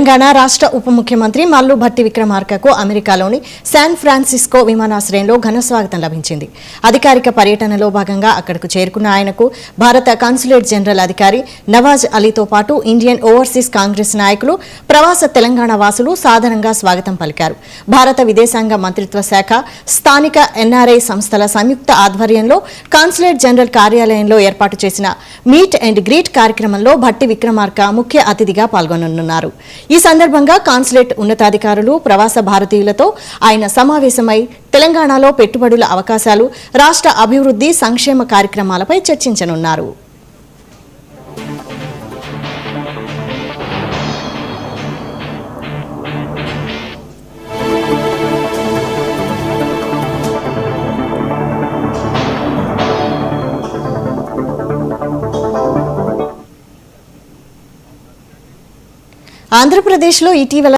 తెలంగాణ రాష్ట్ర ఉప ముఖ్యమంత్రి మల్లు భట్టి విక్రమార్కకు అమెరికాలోని శాన్ ఫ్రాన్సిస్కో విమానాశ్రయంలో ఘన స్వాగతం లభించింది. అధికారిక పర్యటనలో భాగంగా అక్కడకు చేరుకున్న ఆయనకు భారత కాన్సులేట్ జనరల్ అధికారి నవాజ్ అలీతో పాటు ఇండియన్ ఓవర్సీస్ కాంగ్రెస్ నాయకులు, ప్రవాస తెలంగాణ వాసులు సాధారణంగా స్వాగతం పలికారు. భారత విదేశాంగ మంత్రిత్వ శాఖ, స్థానిక ఎన్ఆర్ఐ సంస్థల సంయుక్త ఆధ్వర్యంలో కాన్సులేట్ జనరల్ కార్యాలయంలో ఏర్పాటు చేసిన మీట్ అండ్ గ్రీట్ కార్యక్రమంలో భట్టి విక్రమార్క ముఖ్య అతిథిగా పాల్గొననున్నారు. ఈ సందర్భంగా కాన్సులేట్ ఉన్నతాధికారులు, ప్రవాస భారతీయులతో ఆయన సమావేశమై తెలంగాణలో పెట్టుబడుల అవకాశాలు, రాష్ట్ర అభివృద్ధి, సంక్షేమ కార్యక్రమాలపై చర్చించనున్నారు. ఆంధ్రప్రదేశ్లో ఇటీవల